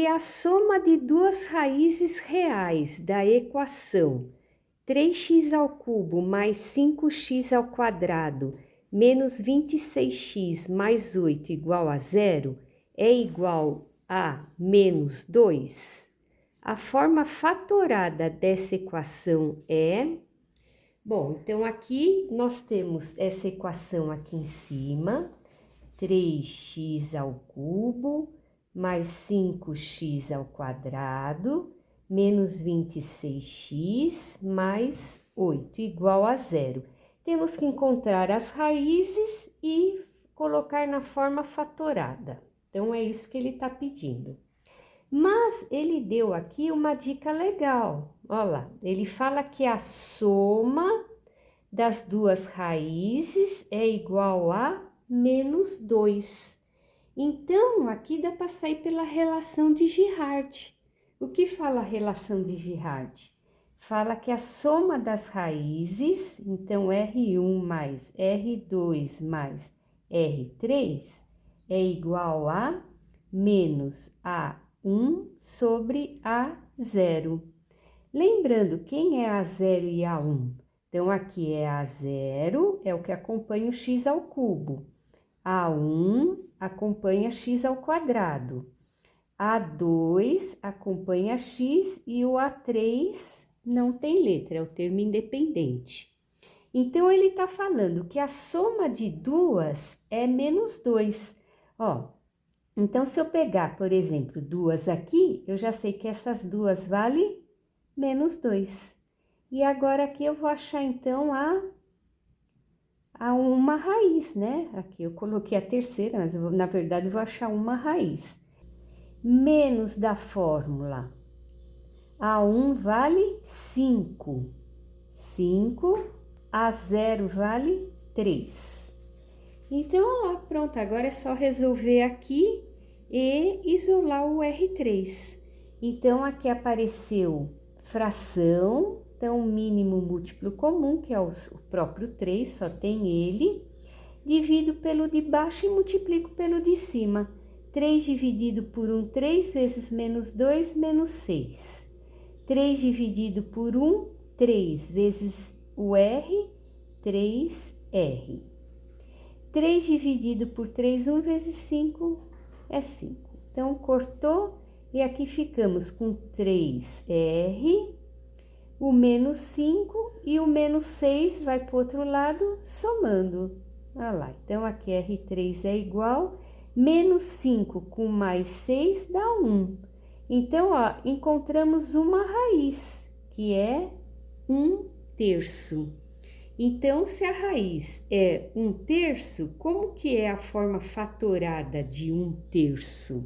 que a soma de duas raízes reais da equação 3x ao cubo mais 5x ao quadrado menos 26x mais 8 igual a zero é igual a menos 2? A forma fatorada dessa equação é... Bom, então aqui nós temos essa equação aqui em cima, 3x ao cubo mais 5x ao quadrado menos 26x mais 8 igual a zero. Temos que encontrar as raízes e colocar na forma fatorada. Então, é isso que ele está pedindo. Mas ele deu aqui uma dica legal. Olha lá, ele fala que a soma das duas raízes é igual a menos 2. Então, aqui dá para sair pela relação de Girard. O que fala a relação de Girard? Fala que a soma das raízes, então R1 mais R2 mais R3, é igual a menos A1 sobre A0. Lembrando, quem é A0 e A1? Então, aqui é A0, é o que acompanha o x ao cubo. A1 acompanha x ao quadrado. A2 acompanha x e o A3 não tem letra, é o termo independente. Então, ele está falando que a soma de duas é menos 2. Ó, então, se eu pegar, por exemplo, duas aqui, eu já sei que essas duas valem menos 2. E agora aqui eu vou achar, então, a uma raiz, né? Aqui eu coloquei a terceira, mas na verdade eu vou achar uma raiz. Menos da fórmula. A1 vale 5. 5. A0 vale 3. Então, ó, pronto, agora é só resolver aqui e isolar o R3. Então, aqui apareceu fração, então, mínimo múltiplo comum, que é o próprio 3, só tem ele. Divido pelo de baixo e multiplico pelo de cima. 3 dividido por 1, 3 vezes menos 2, menos 6. 3 dividido por 1, 3 vezes o R, 3R. 3 dividido por 3, 1 vezes 5 é 5. Então, cortou e aqui ficamos com 3R, o menos 5 e o menos 6 vai para o outro lado, somando. Olha lá, então aqui R3 é igual, menos 5 com mais 6 dá 1. Então, ó, encontramos uma raiz, que é 1/3. Então, se a raiz é 1/3, como que é a forma fatorada de 1/3?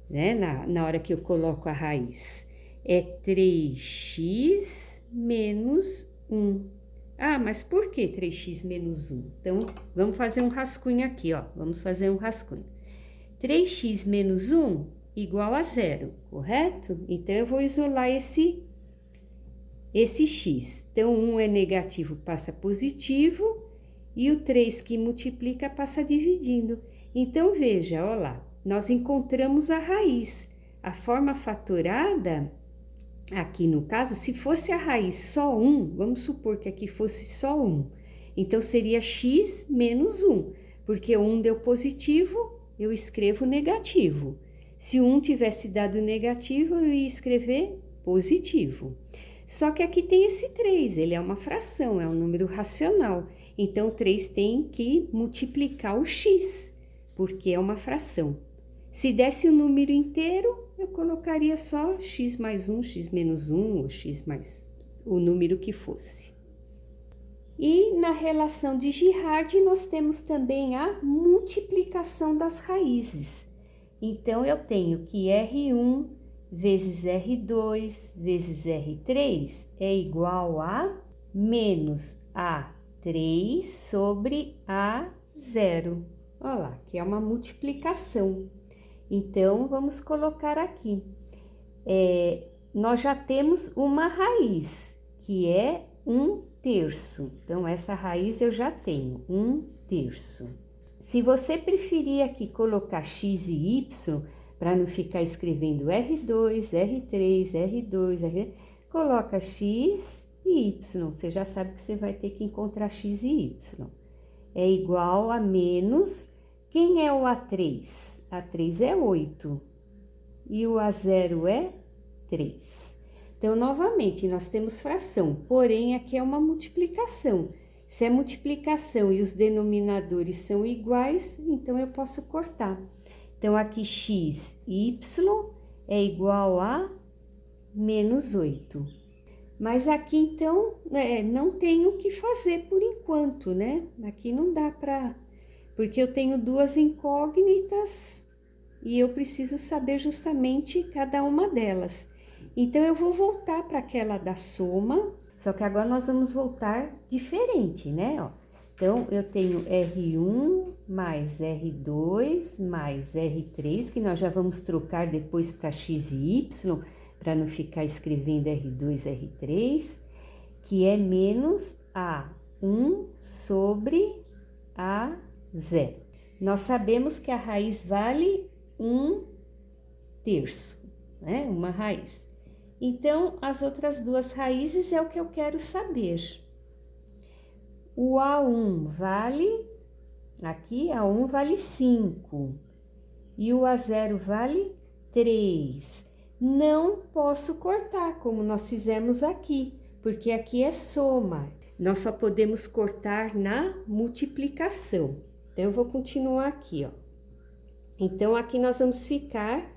Né? Na hora que eu coloco a raiz, é 3x menos 1. Ah, mas por que 3x menos 1? Então, vamos fazer um rascunho aqui, ó. Vamos fazer um rascunho. 3x menos 1 igual a 0, correto? Então, eu vou isolar esse x. Então, 1 é negativo, passa positivo, e o 3 que multiplica passa dividindo. Então, veja, ó lá, nós encontramos a raiz. A forma fatorada, aqui no caso, se fosse a raiz só 1, vamos supor que aqui fosse só 1, então seria x menos 1, porque 1 deu positivo, eu escrevo negativo. Se 1 tivesse dado negativo, eu ia escrever positivo. Só que aqui tem esse 3, ele é uma fração, é um número racional. Então, 3 tem que multiplicar o x, porque é uma fração. Se desse o número inteiro, eu colocaria só x mais 1, x menos 1, ou x mais o número que fosse. E na relação de Girard, nós temos também a multiplicação das raízes. Então, eu tenho que R1 vezes R2 vezes R3 é igual a menos A3 sobre A0. Olha lá, que é uma multiplicação. Então, vamos colocar aqui. Nós já temos uma raiz, que é 1/3. Então, essa raiz eu já tenho, 1/3. Se você preferir aqui colocar x e y, para não ficar escrevendo R2, R3, R2, R... Coloca X e Y, você já sabe que você vai ter que encontrar X e Y. É igual a menos, quem é o A3? A3 é 8 e o A0 é 3. Então, novamente, nós temos fração, porém aqui é uma multiplicação. Se é multiplicação e os denominadores são iguais, então eu posso cortar. Então, aqui x, y é igual a menos 8. Mas aqui, então, não tenho o que fazer por enquanto, né? Aqui não dá para... Porque eu tenho duas incógnitas e eu preciso saber justamente cada uma delas. Então, eu vou voltar para aquela da soma, só que agora nós vamos voltar diferente, né? Ó, então, eu tenho R1 mais R2 mais R3, que nós já vamos trocar depois para X e Y, para não ficar escrevendo R2, R3, que é menos A1 sobre A0. Nós sabemos que a raiz vale 1/3, né? Uma raiz. Então, as outras duas raízes é o que eu quero saber. O A1 vale, aqui A1 vale 5 e o A0 vale 3. Não posso cortar, como nós fizemos aqui, porque aqui é soma. Nós só podemos cortar na multiplicação. Então, eu vou continuar aqui, ó. Então, aqui nós vamos ficar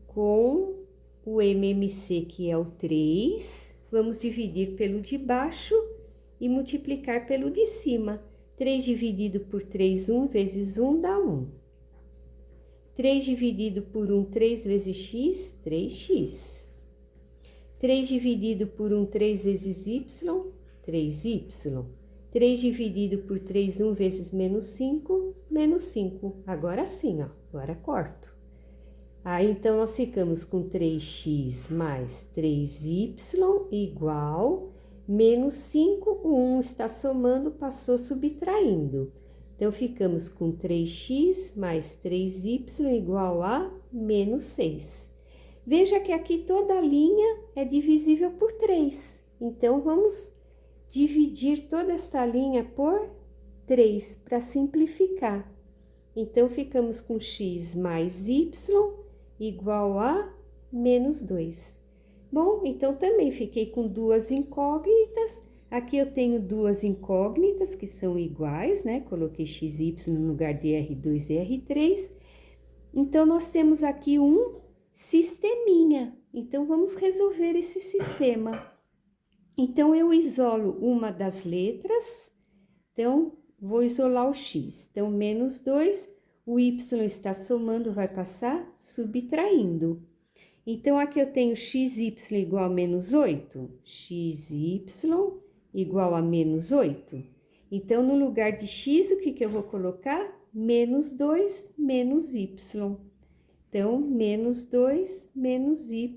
com o MMC, que é o 3. Vamos dividir pelo de baixo e multiplicar pelo de cima. 3 dividido por 3, 1 vezes 1 dá 1. 3 dividido por 1, 3 vezes x, 3x. 3 dividido por 1, 3 vezes y, 3y. 3 dividido por 3, 1 vezes menos 5, menos 5. Agora sim, ó, agora corto. Aí, então, nós ficamos com 3x mais 3y igual menos 5, o 1 está somando, passou subtraindo. Então, ficamos com 3x mais 3y igual a menos 6. Veja que aqui toda a linha é divisível por 3. Então, vamos dividir toda esta linha por 3 para simplificar. Então, ficamos com x mais y igual a menos 2. Bom, então também fiquei com duas incógnitas. Aqui eu tenho duas incógnitas que são iguais, né? Coloquei x e y no lugar de R2 e R3. Então, nós temos aqui um sisteminha. Então, vamos resolver esse sistema. Então, eu isolo uma das letras. Então, vou isolar o x. Então, menos 2, o y está somando, vai passar subtraindo. Então, aqui eu tenho xy igual a menos 8. Xy igual a menos 8. Então, no lugar de x, o que eu vou colocar? Menos 2 menos y. Então, menos 2 menos y,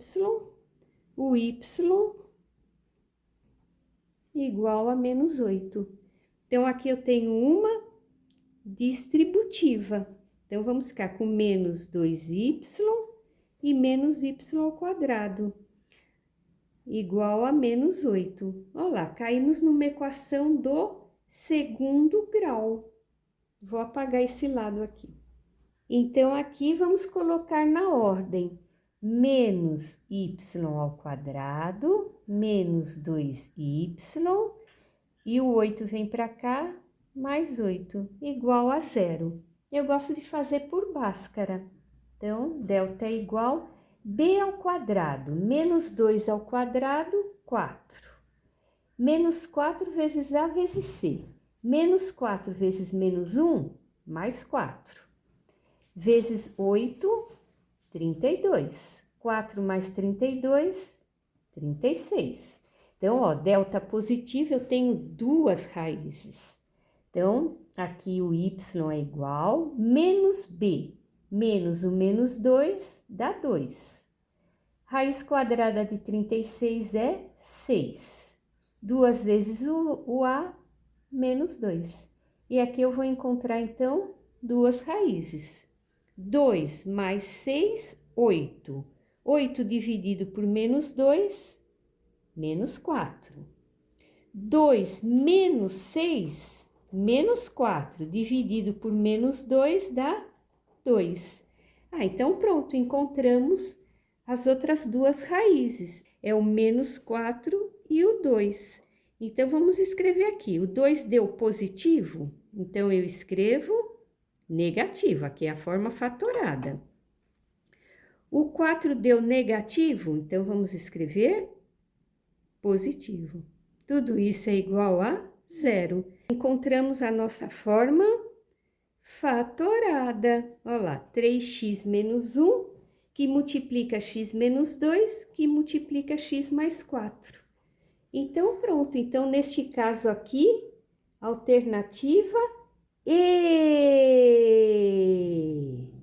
o y igual a menos 8. Então, aqui eu tenho uma distributiva. Então, vamos ficar com menos 2y e menos y ao quadrado, igual a menos 8. Olha lá, caímos numa equação do segundo grau. Vou apagar esse lado aqui. Então, aqui vamos colocar na ordem. Menos y ao quadrado, menos 2y, e o 8 vem para cá, mais 8, igual a 0. Eu gosto de fazer por Bhaskara. Então, delta é igual b ao quadrado, menos 2 ao quadrado, 4. Menos 4 vezes a vezes c. Menos 4 vezes menos 1, mais 4. Vezes 8, 32. 4 mais 32, 36. Então, ó, delta positivo, eu tenho duas raízes. Então, aqui o y é igual, menos b, menos o menos 2, dá 2. Raiz quadrada de 36 é 6. 2 vezes o a, menos 2. E aqui eu vou encontrar, então, duas raízes. 2 mais 6, 8. 8 dividido por menos 2, menos 4. 2 menos 6, menos 4, dividido por menos 2 dá 2. Então pronto, encontramos as outras duas raízes. É o menos 4 e o 2. Então, vamos escrever aqui. O 2 deu positivo, então eu escrevo negativo, aqui é a forma fatorada. O 4 deu negativo, então vamos escrever positivo. Tudo isso é igual a zero. Encontramos a nossa forma fatorada. Olha lá, 3x menos 1, que multiplica x menos 2, que multiplica x mais 4. Então, pronto. Então, neste caso aqui, alternativa E.